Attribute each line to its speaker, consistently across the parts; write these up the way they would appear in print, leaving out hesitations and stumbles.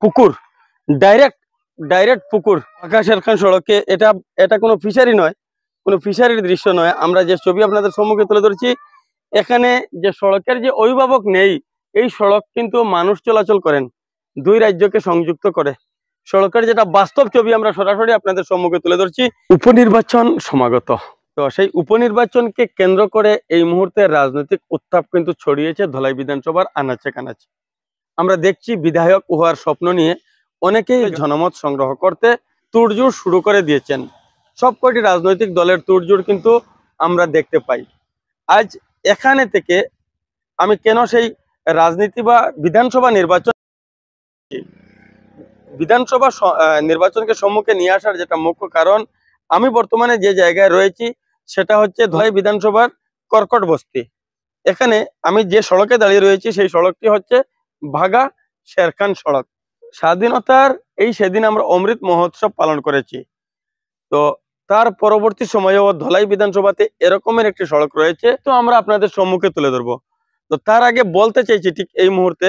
Speaker 1: পুকুর, direct direct পুকুর ঢাকা শেরখান সড়কে। এটা এটা কোনো ফিশারি নয়, কোনো ফিশারির দৃশ্য নয়। আমরা যে ছবি আপনাদের সম্মুখে তুলে ধরছি, এখানে যে সড়কের যে অভিভাবক নেই, এই সড়ক কিন্তু মানুষ চলাচল করেন, দুই রাজ্যকে সংযুক্ত করে। সড়কের যেটা বাস্তব ছবি আমরা সরাসরি আপনাদের সম্মুখে তুলে ধরছি। উপনির্বাচন সমাগত, তো সেই উপনির্বাচনকে কেন্দ্র করে এই মুহূর্তে রাজনৈতিক উত্তাপ কিন্তু ছড়িয়েছে ধলাই বিধানসভার আনাচে কানাচে। আমরা দেখছি বিধায়ক হওয়ার স্বপ্ন নিয়ে অনেকেই জনমত সংগ্রহ করতে তোড়জোড় শুরু করে দিয়েছেন। সব কয়টি রাজনৈতিক দলের তোড়জোড় কিন্তু আমরা দেখতে পাই। আজ এখানে থেকে আমি কেন সেই রাজনীতি বা বিধানসভা নির্বাচনকে সম্মুখে নিয়ে আসার যেটা মুখ্য কারণ, আমি বর্তমানে যে জায়গায় রয়েছি সেটা হচ্ছে ধলাই বিধানসভার কর্কট বস্তি। এখানে আমি যে সড়কে দাঁড়িয়ে রয়েছি সেই সড়কটি হচ্ছে ভাগা শেরখান সড়ক। স্বাধীনতার সেদিন আমরা অমৃত মহোৎসব পালন করেছি। তো তার পরবর্তী সময়েও ধলাই বিধানসভাতে এরকমের একটি সড়ক রয়েছে, তো আমরা আপনাদের সম্মুখে তুলে ধরবো। তো তার আগে বলতে চাইছি, ঠিক এই মুহূর্তে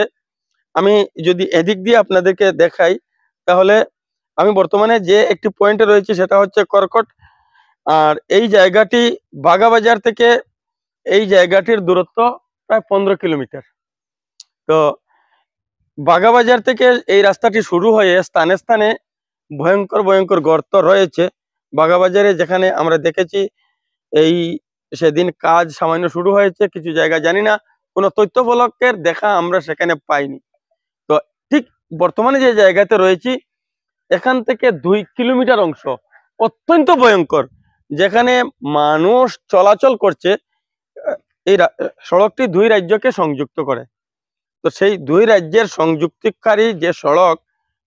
Speaker 1: আমি যদি এদিক দিয়ে আপনাদেরকে দেখাই, তাহলে আমি বর্তমানে যে একটি পয়েন্টে রয়েছি সেটা হচ্ছে কর্কট। আর এই জায়গাটি বাগাবাজার থেকে এই জায়গাটির দূরত্ব প্রায় 15 কিলোমিটার। তো বাগাবাজার থেকে এই রাস্তাটি শুরু হয়ে স্থানে স্থানে ভয়ঙ্কর ভয়ঙ্কর গর্ত রয়েছে। বাগাবাজারে যেখানে আমরা দেখেছি এই সেদিন কাজ সামান্য শুরু হয়েছে, কিছু জায়গা জানি না, কোনো তথ্য ফলকের দেখা আমরা সেখানে পাইনি। তো ঠিক বর্তমানে যে জায়গাতে রয়েছি, এখান থেকে 2 কিলোমিটার অংশ অত্যন্ত ভয়ঙ্কর, যেখানে মানুষ চলাচল করছে। এই সড়কটি দুই রাজ্যকে সংযুক্ত করে। তো সেই দুই রাজ্যের সংযুক্তিকারী যে সড়ক,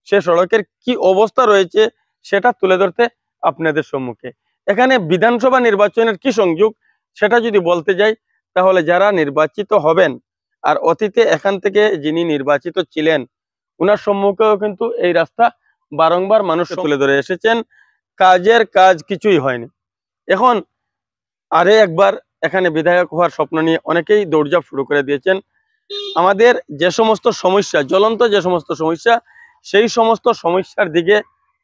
Speaker 1: সে সড়কের কি অবস্থা রয়েছে সেটা তুলে ধরতে আপনাদের সম্মুখে। এখানে বিধানসভা নির্বাচনের কি সংযোগ সেটা যদি বলতে যাই, তাহলে যারা নির্বাচিত হবেন আর অতীতে এখান থেকে যিনি নির্বাচিত ছিলেন, উনার সম্মুখেও কিন্তু এই রাস্তা বারংবার মানুষ তুলে ধরে এসেছেন। কাজের কাজ কিছুই হয়নি। এখন আরে একবার এখানে বিধায়ক হওয়ার স্বপ্ন নিয়ে অনেকেই দৌড়ঝাঁপ শুরু করে দিয়েছেন। আমাদের যে সমস্ত সমস্যা, জ্বলন্ত যে সমস্ত সমস্যা, সেই সমস্ত সমস্যার দিকে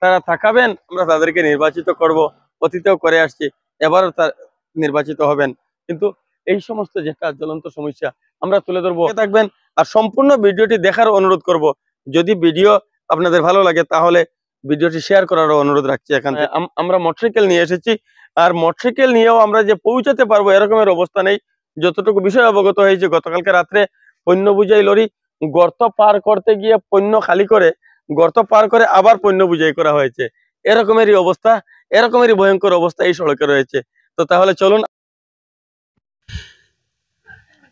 Speaker 1: তারা তাকাবেন, আমরা তাদেরকে নির্বাচিত করব। অতীতেও করে আসছি, এবারও তার নির্বাচিত হবেন। কিন্তু এই সমস্ত যেটা জ্বলন্ত সমস্যা আমরা তুলে ধরবো, থাকবেন। আর সম্পূর্ণ ভিডিওটি দেখার অনুরোধ করব। যদি ভিডিও আপনাদের ভালো লাগে তাহলে ভিডিওটি শেয়ার করারও অনুরোধ রাখছি। এখানে আমরা মোটরসাইকেল নিয়ে এসেছি, আর মোটরসাইকেল নিয়েও আমরা যে পৌঁছাতে পারবো এরকমের অবস্থা নেই। যতটুকু বিষয় অবগত হয়েছে, গতকালকে রাত্রে পণ্য বুঝাই লরি গর্ত পার করতে গিয়ে পণ্য খালি করে, গর্ত পার করে আবার পণ্য বুঝাই করা হয়েছে। এরকমেরই অবস্থা, এরকমেরই ভয়ঙ্কর অবস্থা এই সড়কে রয়েছে। তো তাহলে চলুন।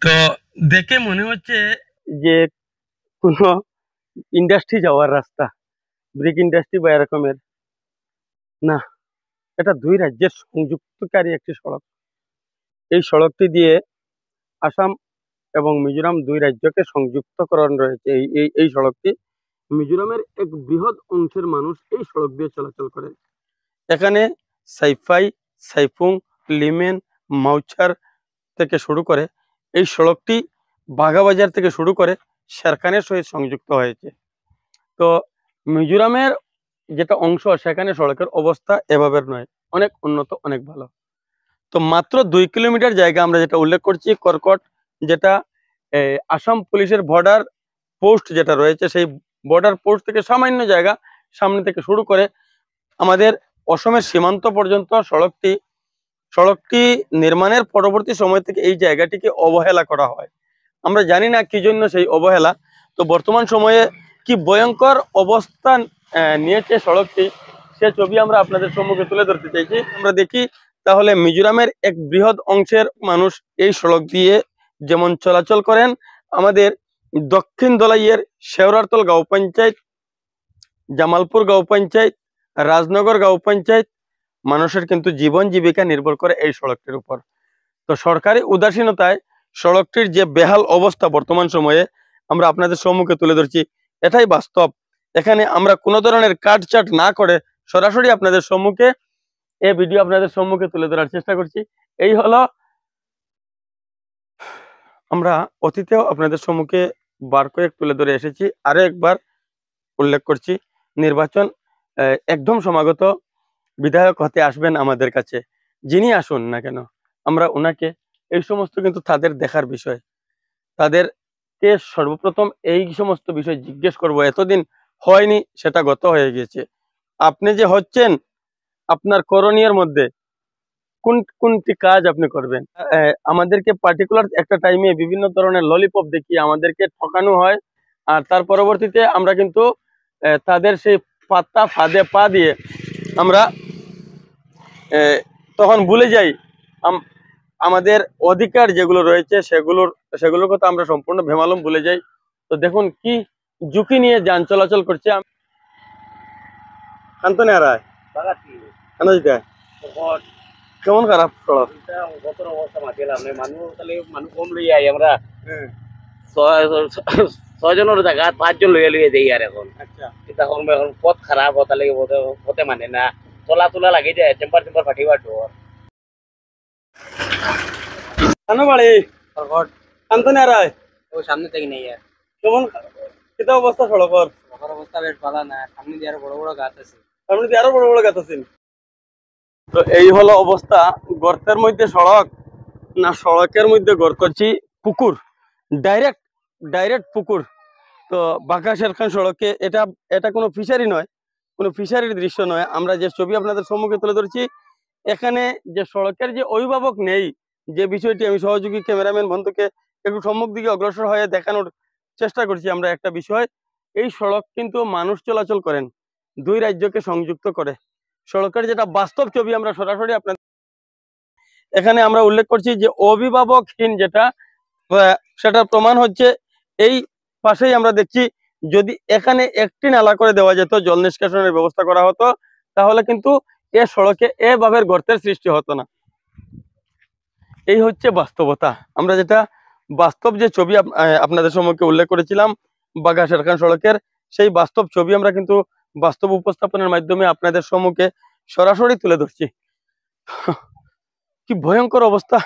Speaker 1: তো দেখে মনে হচ্ছে যে কোনো ইন্ডাস্ট্রি যাওয়ার রাস্তা, ব্রিক ইন্ডাস্ট্রি বা এরকমের না, এটা দুই রাজ্যের সংযুক্তকারী একটি সড়ক। এই সড়কটি দিয়ে আসাম এবং মিজোরাম দুই রাজ্যকে সংযুক্তকরণ রয়েছে। এই সড়কটি মিজোরামের এক বৃহৎ অংশের মানুষ এই সড়ক দিয়ে চলাচল করে। এখানে সাইফাই, সাইফুং, লিমেন, মাউচার থেকে শুরু করে এই সড়কটি বাগাবাজার থেকে শুরু করে শেরখানের সহিত সংযুক্ত হয়েছে। তো মিজোরামের যেটা অংশ, সেখানে সড়কের অবস্থা এভাবে নয়, অনেক উন্নত, অনেক ভালো। তো মাত্র 2 কিলোমিটার জায়গা আমরা যেটা উল্লেখ করছি, কর্কট, যেটা আসাম পুলিশের বর্ডার পোস্ট যেটা রয়েছে, সেই বর্ডার পোস্ট থেকে সামান্য জায়গা সামনে থেকে শুরু করে আমাদের অসমের সীমান্ত পর্যন্ত সড়কটি নির্মাণের পরবর্তী সময় থেকে এই জায়গাটিকে অবহেলা করা হয়। আমরা জানি না কি জন্য সেই অবহেলা। তো বর্তমান সময়ে কি ভয়ঙ্কর অবস্থান নিয়েছে সড়কটি, সে ছবি আমরা আপনাদের সম্মুখে তুলে ধরতে চাইছি। আমরা দেখি তাহলে মিজোরামের এক বৃহৎ অংশের মানুষ এই সড়ক দিয়ে যেমন চলাচল করেন, আমাদের দক্ষিণ ধলাইয়ের শেওরারতল গাঁও পঞ্চায়েত, জামালপুর গাঁও পঞ্চায়েত, রাজনগর গাঁও পঞ্চায়েত, মানুষের কিন্তু জীবন জীবিকা নির্ভর করে এই সড়কটির উপর। তো সরকারি উদাসীনতায় সড়কটির যে বেহাল অবস্থা বর্তমান সময়ে আমরা আপনাদের সম্মুখে তুলে ধরছি, এটাই বাস্তব। এখানে আমরা কোনো ধরনের কাটছাট না করে সরাসরি আপনাদের সম্মুখে এই ভিডিও আপনাদের সম্মুখে তুলে ধরার চেষ্টা করছি। এই হলো, আমরা অতীতেও আপনাদের সম্মুখে বার কয়েক তুলে ধরে এসেছি, আরো একবার উল্লেখ করছি, নির্বাচন একদম সমাগত, বিধায়ক হতে আসবেন আমাদের কাছে, যিনি আসুন না কেন আমরা ওনাকে এই সমস্ত কিন্তু তাদের দেখার বিষয়, তাদেরকে সর্বপ্রথম এই সমস্ত বিষয় জিজ্ঞেস করব। এতদিন হয়নি, সেটা গত হয়ে গেছে। আপনি যে হচ্ছেন, আপনার করণীয়ের মধ্যে কোন কোনটি কাজ আপনি করবেন? আমাদেরকে পার্টিকুলার একটা টাইমে বিভিন্ন ধরনের ললিপপ দেখিয়ে আমাদেরকে ঠকানো হয়, আর তার পরবর্তীতে আমরা কিন্তু তাদের সেই পাত্তা ফাঁদে পা দিয়ে আমরা তখন ভুলে যাই আমাদের অধিকার যেগুলো রয়েছে সেগুলোর কথা আমরা সম্পূর্ণ বেমালুম ভুলে যাই। তো দেখুন কি ঝুঁকি নিয়ে যান চলাচল করছে। কান্তনে হারায় কেমন খারাপ সড়ক,
Speaker 2: ছয়জনের জায়গা 5জন লইয়া লইয়া দেই আর এখন এখন এখন পথ খারাপ হতে হতে মানে না, চলা তোলা লাগে যায়, চেম্বার চেম্বার ফাটিবার ডর।
Speaker 1: কেন বাড়ি কান্তনে হারায়
Speaker 2: ওই সামনে থেকে নেই আর
Speaker 1: কেমন কিতা অবস্থা সড়কর?
Speaker 2: সবার অবস্থা বেশ ভালো না, সামনে দিয়ে আরো বড় বড় গাছ আছে।
Speaker 1: আপনি তো আরো বড় বড় গাছ আছেন। তো এই হলো অবস্থা, গর্তের মধ্যে সড়ক না সড়কের মধ্যে গর্ত করছি, পুকুর, ডাইরেক্ট ডাইরেক্ট পুকুর। তো বাঁকা শেরখান সড়কে এটা এটা কোনো ফিশারি নয়, কোনো ফিশারির দৃশ্য নয়। আমরা যে ছবি আপনাদের সম্মুখে তুলে ধরছি, এখানে যে সড়কের যে অভিভাবক নেই, যে বিষয়টি আমি সহযোগী ক্যামেরাম্যান বন্ধুকে একটু সম্মুখ দিকে অগ্রসর হয়ে দেখানোর চেষ্টা করছি। আমরা একটা বিষয়, এই সড়ক কিন্তু মানুষ চলাচল করেন, দুই রাজ্যকে সংযুক্ত করে। সড়কের যেটা বাস্তব ছবি আমরা সরাসরি আপনাদের এখানে আমরা উল্লেখ করছি, যে অভিভাবকহীন যেটা, সেটার প্রমাণ হচ্ছে এই পাশেই আমরা দেখছি, যদি এখানে একটি নালা করে দেওয়া যেত, জল নিষ্কাশনের ব্যবস্থা করা হতো, তাহলে কিন্তু এ সড়কে এভাবে গর্তের সৃষ্টি হতো না। এই হচ্ছে বাস্তবতা। আমরা যেটা বাস্তব যে ছবি আপনাদের সম্মুখে উল্লেখ করেছিলাম বাঘা শেরখান সড়কের, সেই বাস্তব ছবি আমরা কিন্তু বাস্তব উপস্থাপনের মাধ্যমে আপনাদের সম্মুখে সরাসরি তুলে ধরছি। কি ভয়ঙ্কর অবস্থা।